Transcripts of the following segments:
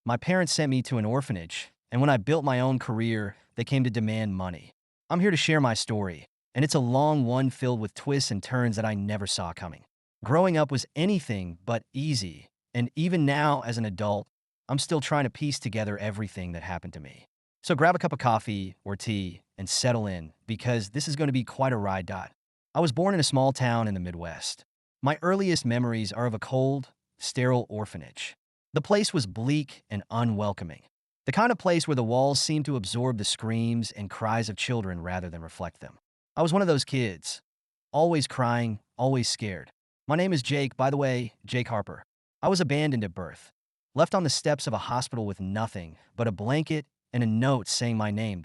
My parents sent me to an orphanage, and when I built my own career, they came to demand money. I'm here to share my story, and it's a long one filled with twists and turns that I never saw coming. Growing up was anything but easy, and even now as an adult, I'm still trying to piece together everything that happened to me. So grab a cup of coffee or tea and settle in, because this is going to be quite a ride. I was born in a small town in the Midwest. My earliest memories are of a cold, sterile orphanage. The place was bleak and unwelcoming. The kind of place where the walls seemed to absorb the screams and cries of children rather than reflect them. I was one of those kids, always crying, always scared. My name is Jake, by the way, Jake Harper. I was abandoned at birth, left on the steps of a hospital with nothing but a blanket and a note saying my name.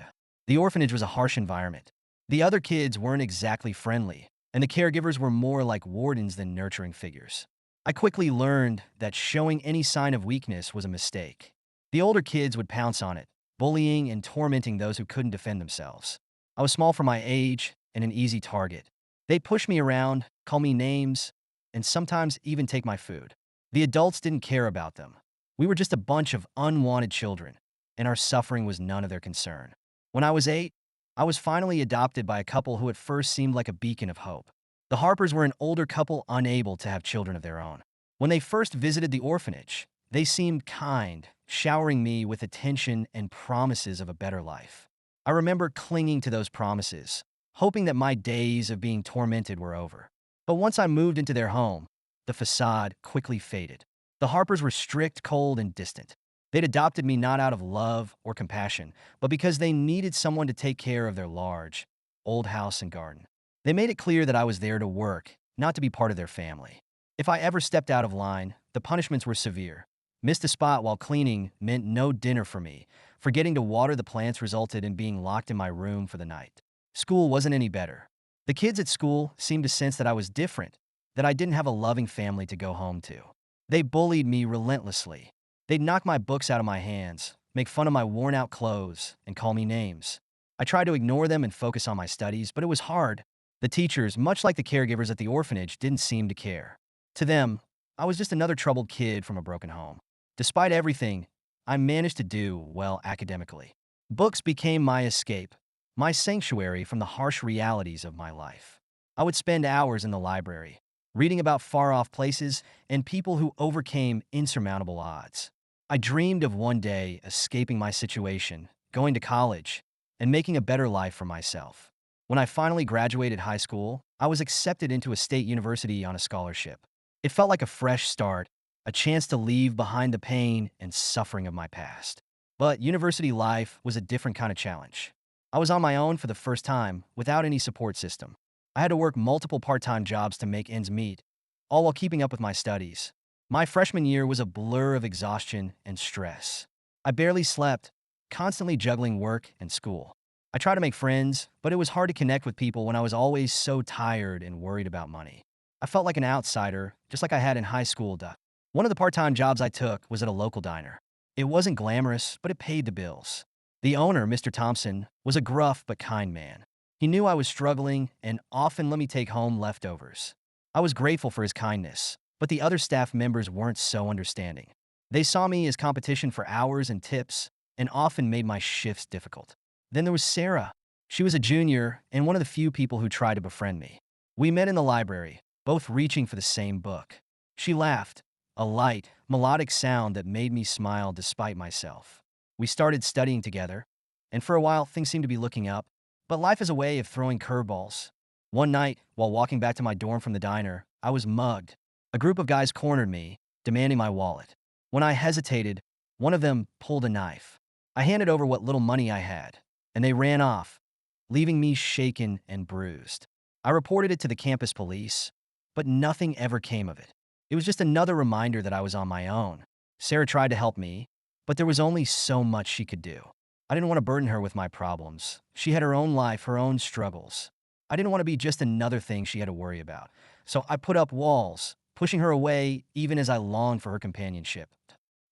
The orphanage was a harsh environment. The other kids weren't exactly friendly, and the caregivers were more like wardens than nurturing figures. I quickly learned that showing any sign of weakness was a mistake. The older kids would pounce on it, bullying and tormenting those who couldn't defend themselves. I was small for my age and an easy target. They'd push me around, call me names, and sometimes even take my food. The adults didn't care about them. We were just a bunch of unwanted children, and our suffering was none of their concern. When I was 8, I was finally adopted by a couple who at first seemed like a beacon of hope. The Harpers were an older couple unable to have children of their own. When they first visited the orphanage, they seemed kind, showering me with attention and promises of a better life. I remember clinging to those promises, hoping that my days of being tormented were over. But once I moved into their home, the facade quickly faded. The Harpers were strict, cold, and distant. They'd adopted me not out of love or compassion, but because they needed someone to take care of their large, old house and garden. They made it clear that I was there to work, not to be part of their family. If I ever stepped out of line, the punishments were severe. Missed a spot while cleaning meant no dinner for me. Forgetting to water the plants resulted in being locked in my room for the night. School wasn't any better. The kids at school seemed to sense that I was different, that I didn't have a loving family to go home to. They bullied me relentlessly. They'd knock my books out of my hands, make fun of my worn-out clothes, and call me names. I tried to ignore them and focus on my studies, but it was hard. The teachers, much like the caregivers at the orphanage, didn't seem to care. To them, I was just another troubled kid from a broken home. Despite everything, I managed to do well academically. Books became my escape, my sanctuary from the harsh realities of my life. I would spend hours in the library, reading about far-off places and people who overcame insurmountable odds. I dreamed of one day escaping my situation, going to college, and making a better life for myself. When I finally graduated high school, I was accepted into a state university on a scholarship. It felt like a fresh start, a chance to leave behind the pain and suffering of my past. But university life was a different kind of challenge. I was on my own for the first time, without any support system. I had to work multiple part-time jobs to make ends meet, all while keeping up with my studies. My freshman year was a blur of exhaustion and stress. I barely slept, constantly juggling work and school. I tried to make friends, but it was hard to connect with people when I was always so tired and worried about money. I felt like an outsider, just like I had in high school. One of the part-time jobs I took was at a local diner. It wasn't glamorous, but it paid the bills. The owner, Mr. Thompson, was a gruff but kind man. He knew I was struggling and often let me take home leftovers. I was grateful for his kindness, but the other staff members weren't so understanding. They saw me as competition for hours and tips and often made my shifts difficult. Then there was Sarah. She was a junior and one of the few people who tried to befriend me. We met in the library, both reaching for the same book. She laughed, a light, melodic sound that made me smile despite myself. We started studying together, and for a while things seemed to be looking up, but life is a way of throwing curveballs. One night, while walking back to my dorm from the diner, I was mugged. A group of guys cornered me, demanding my wallet. When I hesitated, one of them pulled a knife. I handed over what little money I had, and they ran off, leaving me shaken and bruised. I reported it to the campus police, but nothing ever came of it. It was just another reminder that I was on my own. Sarah tried to help me, but there was only so much she could do. I didn't want to burden her with my problems. She had her own life, her own struggles. I didn't want to be just another thing she had to worry about. So I put up walls, pushing her away even as I longed for her companionship.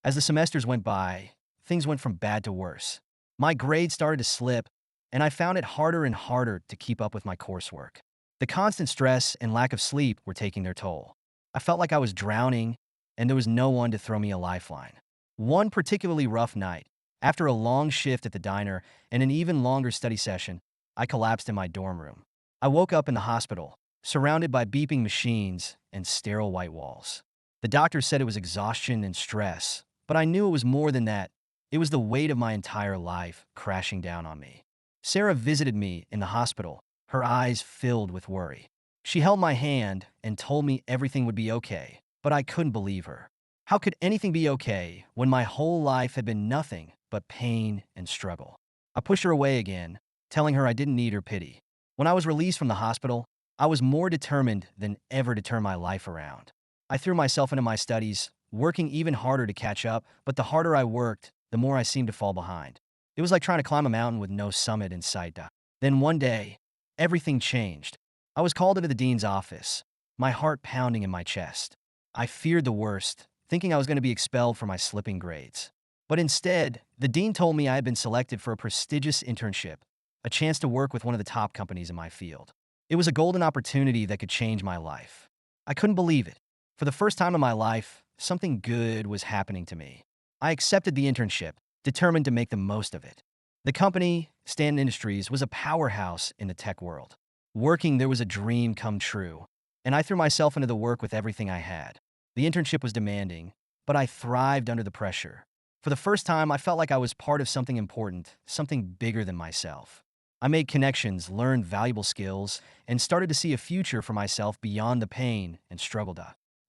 As the semesters went by, things went from bad to worse. My grades started to slip, and I found it harder and harder to keep up with my coursework. The constant stress and lack of sleep were taking their toll. I felt like I was drowning, and there was no one to throw me a lifeline. One particularly rough night, after a long shift at the diner and an even longer study session, I collapsed in my dorm room. I woke up in the hospital, surrounded by beeping machines and sterile white walls. The doctor said it was exhaustion and stress, but I knew it was more than that. It was the weight of my entire life crashing down on me. Sarah visited me in the hospital, her eyes filled with worry. She held my hand and told me everything would be okay, but I couldn't believe her. How could anything be okay when my whole life had been nothing but pain and struggle? I pushed her away again, telling her I didn't need her pity. When I was released from the hospital, I was more determined than ever to turn my life around. I threw myself into my studies, working even harder to catch up, but the harder I worked, the more I seemed to fall behind. It was like trying to climb a mountain with no summit in sight. Then one day, everything changed. I was called into the dean's office, my heart pounding in my chest. I feared the worst, thinking I was going to be expelled for my slipping grades. But instead, the dean told me I had been selected for a prestigious internship, a chance to work with one of the top companies in my field. It was a golden opportunity that could change my life. I couldn't believe it. For the first time in my life, something good was happening to me. I accepted the internship, determined to make the most of it. The company, Stanton Industries, was a powerhouse in the tech world. Working there was a dream come true, and I threw myself into the work with everything I had. The internship was demanding, but I thrived under the pressure. For the first time, I felt like I was part of something important, something bigger than myself. I made connections, learned valuable skills, and started to see a future for myself beyond the pain and struggle.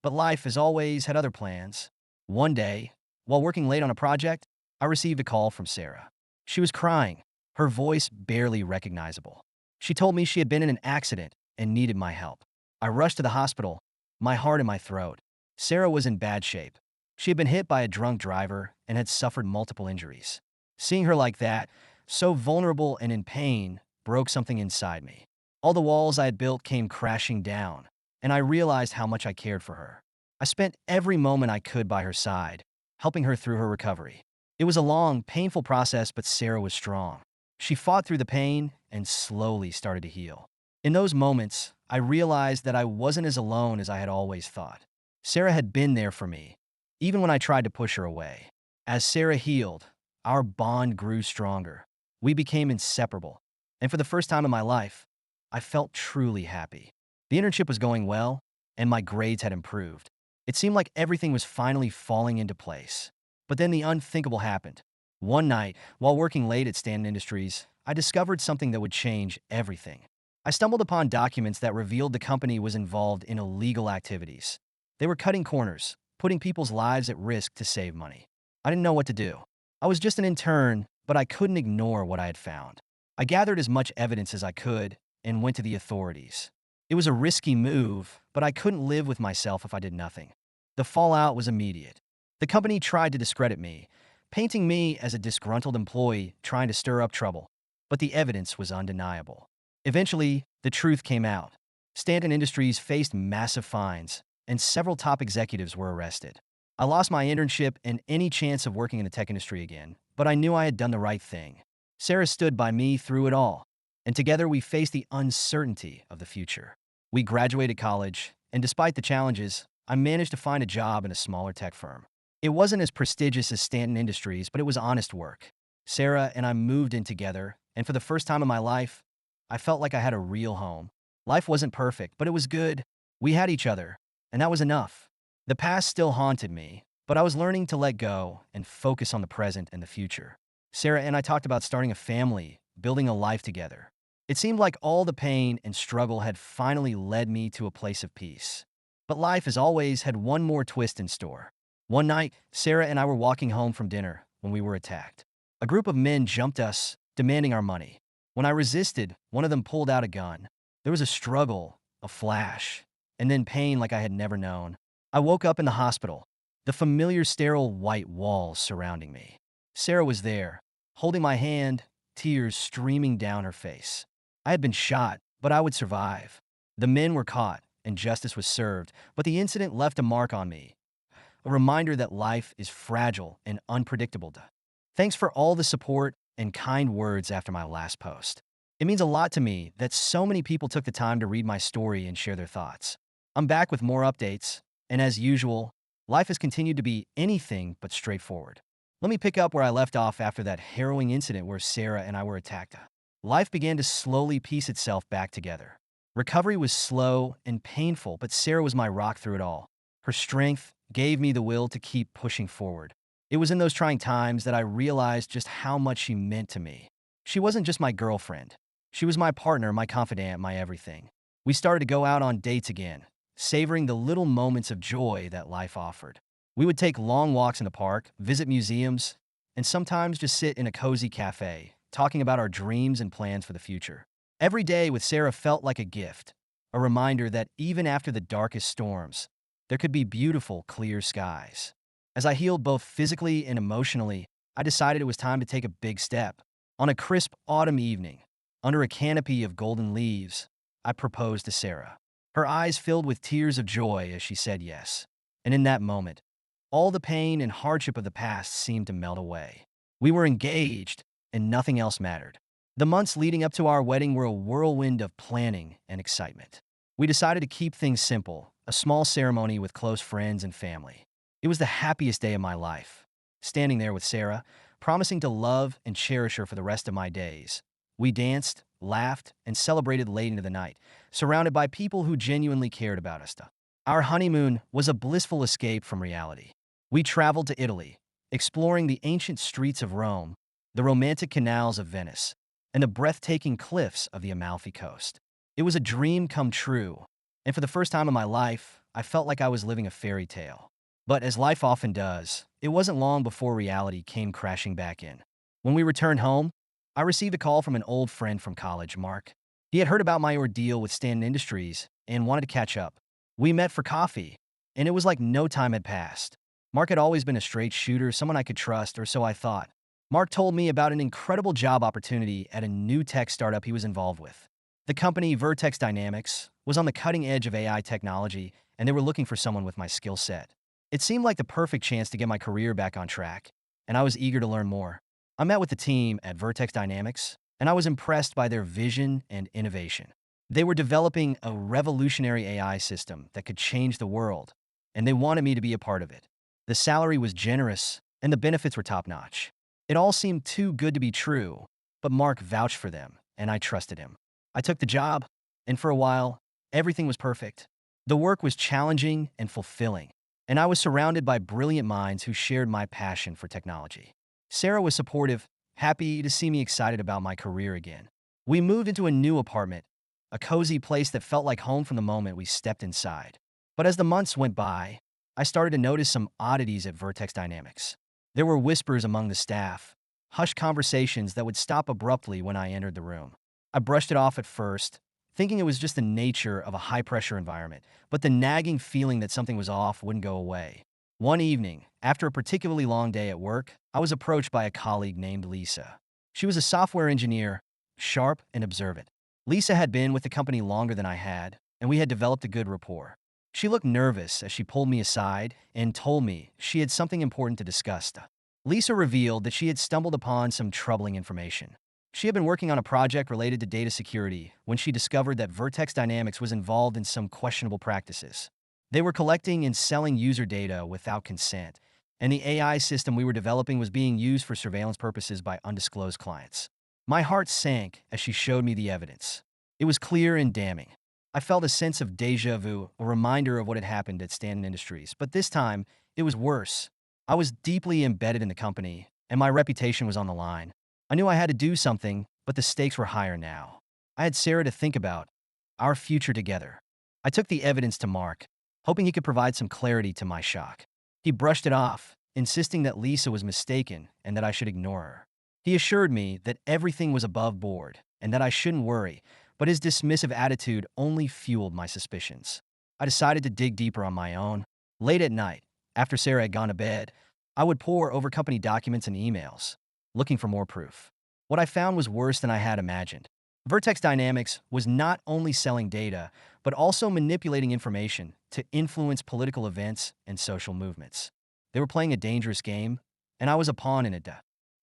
But life, as always, had other plans. One day, while working late on a project, I received a call from Sarah. She was crying, her voice barely recognizable. She told me she had been in an accident and needed my help. I rushed to the hospital, my heart in my throat. Sarah was in bad shape. She had been hit by a drunk driver and had suffered multiple injuries. Seeing her like that, so vulnerable and in pain, broke something inside me. All the walls I had built came crashing down, and I realized how much I cared for her. I spent every moment I could by her side, helping her through her recovery. It was a long, painful process, but Sarah was strong. She fought through the pain and slowly started to heal. In those moments, I realized that I wasn't as alone as I had always thought. Sarah had been there for me, even when I tried to push her away. As Sarah healed, our bond grew stronger. We became inseparable, and for the first time in my life, I felt truly happy. The internship was going well, and my grades had improved. It seemed like everything was finally falling into place. But then the unthinkable happened. One night, while working late at Stanton Industries, I discovered something that would change everything. I stumbled upon documents that revealed the company was involved in illegal activities. They were cutting corners, putting people's lives at risk to save money. I didn't know what to do. I was just an intern, but I couldn't ignore what I had found. I gathered as much evidence as I could and went to the authorities. It was a risky move, but I couldn't live with myself if I did nothing. The fallout was immediate. The company tried to discredit me, painting me as a disgruntled employee trying to stir up trouble, but the evidence was undeniable. Eventually, the truth came out. Stanton Industries faced massive fines, and several top executives were arrested. I lost my internship and any chance of working in the tech industry again, but I knew I had done the right thing. Sarah stood by me through it all, and together we faced the uncertainty of the future. We graduated college, and despite the challenges, I managed to find a job in a smaller tech firm. It wasn't as prestigious as Stanton Industries, but it was honest work. Sarah and I moved in together, and for the first time in my life, I felt like I had a real home. Life wasn't perfect, but it was good. We had each other, and that was enough. The past still haunted me, but I was learning to let go and focus on the present and the future. Sarah and I talked about starting a family, building a life together. It seemed like all the pain and struggle had finally led me to a place of peace. But life, as always, had one more twist in store. One night, Sarah and I were walking home from dinner when we were attacked. A group of men jumped us, demanding our money. When I resisted, one of them pulled out a gun. There was a struggle, a flash, and then pain like I had never known. I woke up in the hospital, the familiar sterile white walls surrounding me. Sarah was there, holding my hand, tears streaming down her face. I had been shot, but I would survive. The men were caught, and justice was served, but the incident left a mark on me, a reminder that life is fragile and unpredictable. Thanks for all the support and kind words after my last post. It means a lot to me that so many people took the time to read my story and share their thoughts. I'm back with more updates, and as usual, life has continued to be anything but straightforward. Let me pick up where I left off after that harrowing incident where Sarah and I were attacked. Life began to slowly piece itself back together. Recovery was slow and painful, but Sarah was my rock through it all. Her strength gave me the will to keep pushing forward. It was in those trying times that I realized just how much she meant to me. She wasn't just my girlfriend. She was my partner, my confidant, my everything. We started to go out on dates again, savoring the little moments of joy that life offered. We would take long walks in the park, visit museums, and sometimes just sit in a cozy cafe, talking about our dreams and plans for the future. Every day with Sarah felt like a gift, a reminder that even after the darkest storms, there could be beautiful, clear skies. As I healed both physically and emotionally, I decided it was time to take a big step. On a crisp autumn evening, under a canopy of golden leaves, I proposed to Sarah. Her eyes filled with tears of joy as she said yes. And in that moment, all the pain and hardship of the past seemed to melt away. We were engaged, and nothing else mattered. The months leading up to our wedding were a whirlwind of planning and excitement. We decided to keep things simple, a small ceremony with close friends and family. It was the happiest day of my life. Standing there with Sarah, promising to love and cherish her for the rest of my days. We danced, laughed, and celebrated late into the night, surrounded by people who genuinely cared about us. Our honeymoon was a blissful escape from reality. We traveled to Italy, exploring the ancient streets of Rome, the romantic canals of Venice, and the breathtaking cliffs of the Amalfi Coast. It was a dream come true, and for the first time in my life, I felt like I was living a fairy tale. But as life often does, it wasn't long before reality came crashing back in. When we returned home, I received a call from an old friend from college, Mark. He had heard about my ordeal with Stanton Industries and wanted to catch up. We met for coffee, and it was like no time had passed. Mark had always been a straight shooter, someone I could trust, or so I thought. Mark told me about an incredible job opportunity at a new tech startup he was involved with. The company, Vertex Dynamics, was on the cutting edge of AI technology, and they were looking for someone with my skill set. It seemed like the perfect chance to get my career back on track, and I was eager to learn more. I met with the team at Vertex Dynamics, and I was impressed by their vision and innovation. They were developing a revolutionary AI system that could change the world, and they wanted me to be a part of it. The salary was generous, and the benefits were top-notch. It all seemed too good to be true, but Mark vouched for them, and I trusted him. I took the job, and for a while, everything was perfect. The work was challenging and fulfilling, and I was surrounded by brilliant minds who shared my passion for technology. Sarah was supportive, happy to see me excited about my career again. We moved into a new apartment, a cozy place that felt like home from the moment we stepped inside. But as the months went by, I started to notice some oddities at Vertex Dynamics. There were whispers among the staff, hushed conversations that would stop abruptly when I entered the room. I brushed it off at first, thinking it was just the nature of a high-pressure environment, but the nagging feeling that something was off wouldn't go away. One evening, after a particularly long day at work, I was approached by a colleague named Lisa. She was a software engineer, sharp and observant. Lisa had been with the company longer than I had, and we had developed a good rapport. She looked nervous as she pulled me aside and told me she had something important to discuss. Lisa revealed that she had stumbled upon some troubling information. She had been working on a project related to data security when she discovered that Vertex Dynamics was involved in some questionable practices. They were collecting and selling user data without consent, and the AI system we were developing was being used for surveillance purposes by undisclosed clients. My heart sank as she showed me the evidence. It was clear and damning. I felt a sense of déjà vu, a reminder of what had happened at Stanton Industries, but this time, it was worse. I was deeply embedded in the company, and my reputation was on the line. I knew I had to do something, but the stakes were higher now. I had Sarah to think about, our future together. I took the evidence to Mark, hoping he could provide some clarity to my shock. He brushed it off, insisting that Lisa was mistaken and that I should ignore her. He assured me that everything was above board and that I shouldn't worry, but his dismissive attitude only fueled my suspicions. I decided to dig deeper on my own. Late at night, after Sarah had gone to bed, I would pore over company documents and emails, looking for more proof. What I found was worse than I had imagined. Vertex Dynamics was not only selling data, but also manipulating information to influence political events and social movements. They were playing a dangerous game, and I was a pawn in it.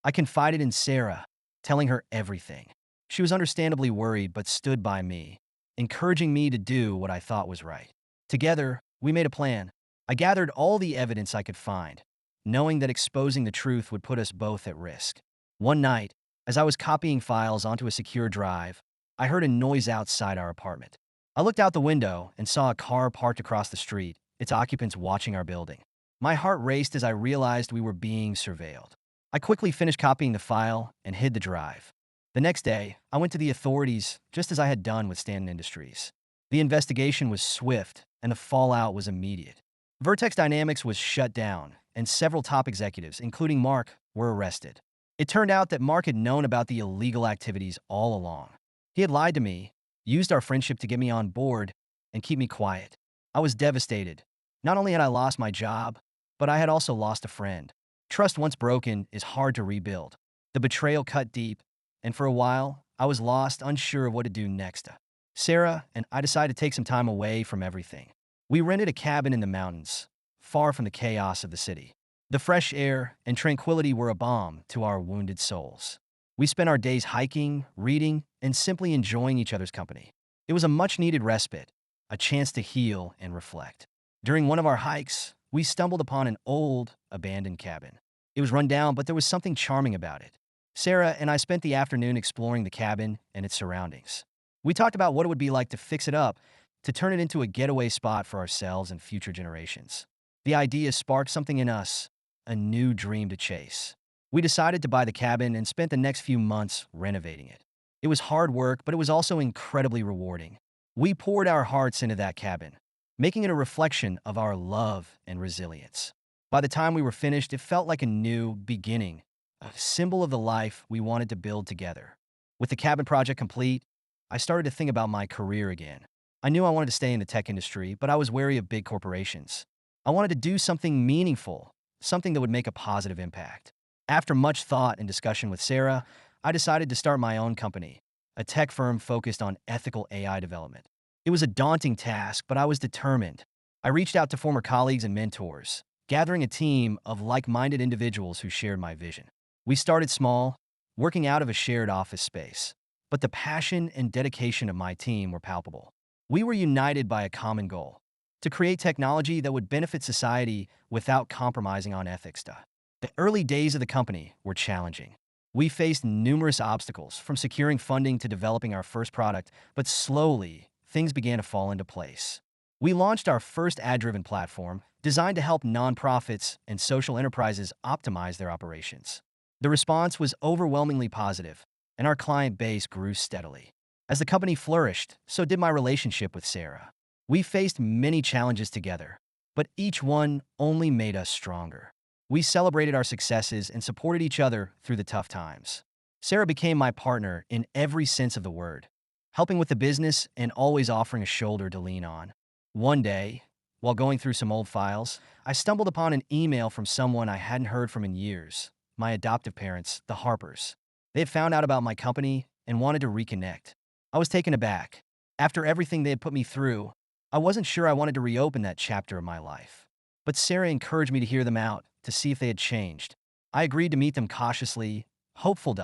I confided in Sarah, telling her everything. She was understandably worried but stood by me, encouraging me to do what I thought was right. Together, we made a plan. I gathered all the evidence I could find, knowing that exposing the truth would put us both at risk. One night, as I was copying files onto a secure drive, I heard a noise outside our apartment. I looked out the window and saw a car parked across the street, its occupants watching our building. My heart raced as I realized we were being surveilled. I quickly finished copying the file and hid the drive. The next day, I went to the authorities just as I had done with Stanton Industries. The investigation was swift and the fallout was immediate. Vertex Dynamics was shut down, and several top executives, including Mark, were arrested. It turned out that Mark had known about the illegal activities all along. He had lied to me, used our friendship to get me on board, and keep me quiet. I was devastated. Not only had I lost my job, but I had also lost a friend. Trust once broken is hard to rebuild. The betrayal cut deep, and for a while, I was lost, unsure of what to do next. Sarah and I decided to take some time away from everything. We rented a cabin in the mountains, far from the chaos of the city. The fresh air and tranquility were a balm to our wounded souls. We spent our days hiking, reading, and simply enjoying each other's company. It was a much-needed respite, a chance to heal and reflect. During one of our hikes, we stumbled upon an old, abandoned cabin. It was run down, but there was something charming about it. Sarah and I spent the afternoon exploring the cabin and its surroundings. We talked about what it would be like to fix it up, to turn it into a getaway spot for ourselves and future generations. The idea sparked something in us, a new dream to chase. We decided to buy the cabin and spent the next few months renovating it. It was hard work, but it was also incredibly rewarding. We poured our hearts into that cabin, making it a reflection of our love and resilience. By the time we were finished, it felt like a new beginning, a symbol of the life we wanted to build together. With the cabin project complete, I started to think about my career again. I knew I wanted to stay in the tech industry, but I was wary of big corporations. I wanted to do something meaningful, something that would make a positive impact. After much thought and discussion with Sarah, I decided to start my own company, a tech firm focused on ethical AI development. It was a daunting task, but I was determined. I reached out to former colleagues and mentors, gathering a team of like-minded individuals who shared my vision. We started small, working out of a shared office space, but the passion and dedication of my team were palpable. We were united by a common goal: to create technology that would benefit society without compromising on ethics. The early days of the company were challenging. We faced numerous obstacles, from securing funding to developing our first product, but slowly, things began to fall into place. We launched our first ad-driven platform, designed to help nonprofits and social enterprises optimize their operations. The response was overwhelmingly positive, and our client base grew steadily. As the company flourished, so did my relationship with Sarah. We faced many challenges together, but each one only made us stronger. We celebrated our successes and supported each other through the tough times. Sarah became my partner in every sense of the word, helping with the business and always offering a shoulder to lean on. One day, while going through some old files, I stumbled upon an email from someone I hadn't heard from in years: my adoptive parents, the Harpers. They had found out about my company and wanted to reconnect. I was taken aback. After everything they had put me through, I wasn't sure I wanted to reopen that chapter of my life. But Sarah encouraged me to hear them out, to see if they had changed. I agreed to meet them cautiously, hopeful.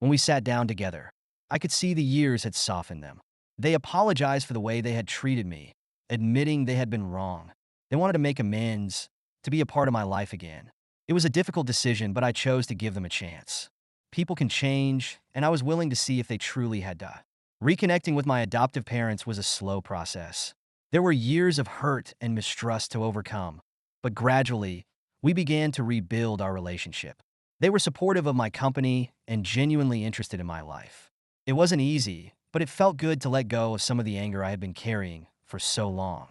When we sat down together, I could see the years had softened them. They apologized for the way they had treated me, admitting they had been wrong. They wanted to make amends, to be a part of my life again. It was a difficult decision, but I chose to give them a chance. People can change, and I was willing to see if they truly had. Reconnecting with my adoptive parents was a slow process. There were years of hurt and mistrust to overcome, but gradually, we began to rebuild our relationship. They were supportive of my company and genuinely interested in my life. It wasn't easy, but it felt good to let go of some of the anger I had been carrying for so long.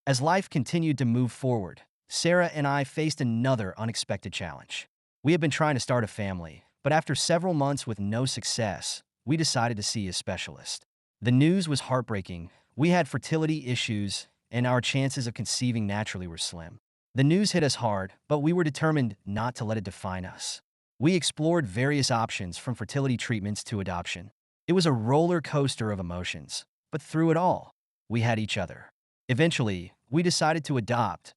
As life continued to move forward, Sarah and I faced another unexpected challenge. We had been trying to start a family, but after several months with no success, we decided to see a specialist. The news was heartbreaking. We had fertility issues, and our chances of conceiving naturally were slim. The news hit us hard, but we were determined not to let it define us. We explored various options, from fertility treatments to adoption. It was a roller coaster of emotions, but through it all, we had each other. Eventually, we decided to adopt,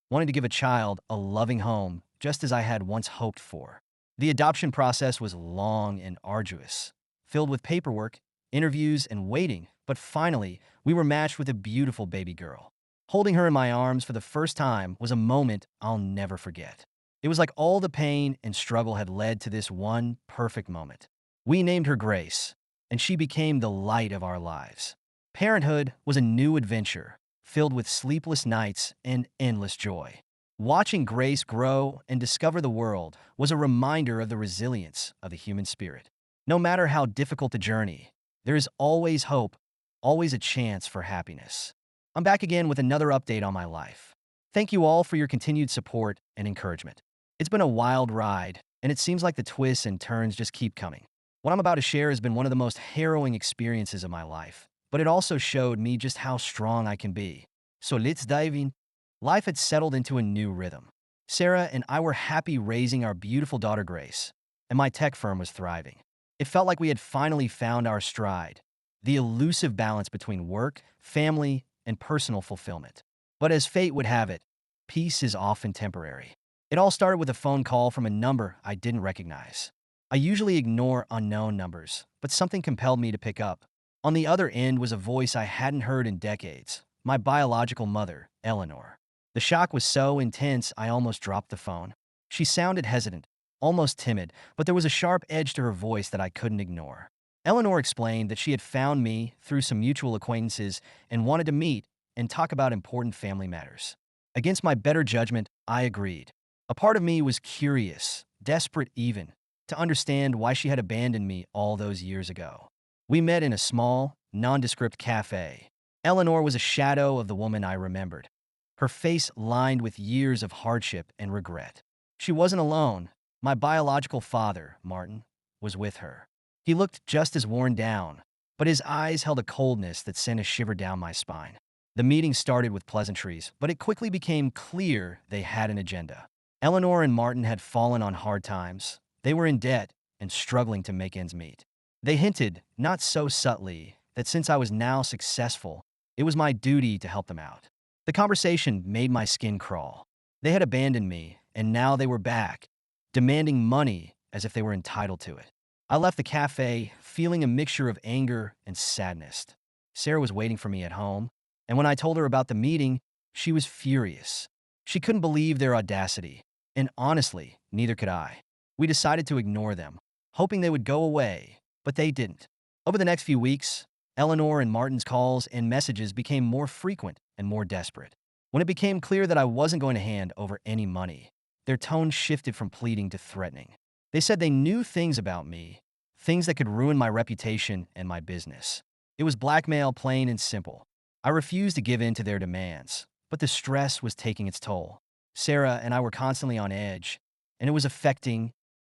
wanting to give a child a loving home, just as I had once hoped for. The adoption process was long and arduous, filled with paperwork, interviews, and waiting, but finally, we were matched with a beautiful baby girl. Holding her in my arms for the first time was a moment I'll never forget. It was like all the pain and struggle had led to this one perfect moment. We named her Grace, and she became the light of our lives. Parenthood was a new adventure, filled with sleepless nights and endless joy. Watching Grace grow and discover the world was a reminder of the resilience of the human spirit. No matter how difficult the journey, there is always hope, always a chance for happiness. I'm back again with another update on my life. Thank you all for your continued support and encouragement. It's been a wild ride, and it seems like the twists and turns just keep coming. What I'm about to share has been one of the most harrowing experiences of my life, but it also showed me just how strong I can be. So let's dive in. Life had settled into a new rhythm. Sarah and I were happy raising our beautiful daughter Grace, and my tech firm was thriving. It felt like we had finally found our stride, the elusive balance between work, family, and personal fulfillment. But as fate would have it, peace is often temporary. It all started with a phone call from a number I didn't recognize. I usually ignore unknown numbers, but something compelled me to pick up. On the other end was a voice I hadn't heard in decades, my biological mother, Eleanor. The shock was so intense I almost dropped the phone. She sounded hesitant, almost timid, but there was a sharp edge to her voice that I couldn't ignore. Eleanor explained that she had found me through some mutual acquaintances and wanted to meet and talk about important family matters. Against my better judgment, I agreed. A part of me was curious, desperate even, to understand why she had abandoned me all those years ago. We met in a small, nondescript cafe. Eleanor was a shadow of the woman I remembered, her face lined with years of hardship and regret. She wasn't alone. My biological father, Martin, was with her. He looked just as worn down, but his eyes held a coldness that sent a shiver down my spine. The meeting started with pleasantries, but it quickly became clear they had an agenda. Eleanor and Martin had fallen on hard times. They were in debt and struggling to make ends meet. They hinted, not so subtly, that since I was now successful, it was my duty to help them out. The conversation made my skin crawl. They had abandoned me, and now they were back, demanding money as if they were entitled to it. I left the cafe feeling a mixture of anger and sadness. Sarah was waiting for me at home, and when I told her about the meeting, she was furious. She couldn't believe their audacity, and honestly, neither could I. We decided to ignore them, hoping they would go away, but they didn't. Over the next few weeks, Eleanor and Martin's calls and messages became more frequent and more desperate. When it became clear that I wasn't going to hand over any money, their tone shifted from pleading to threatening. They said they knew things about me, things that could ruin my reputation and my business. It was blackmail, plain and simple. I refused to give in to their demands, but the stress was taking its toll. Sarah and I were constantly on edge, and it was affecting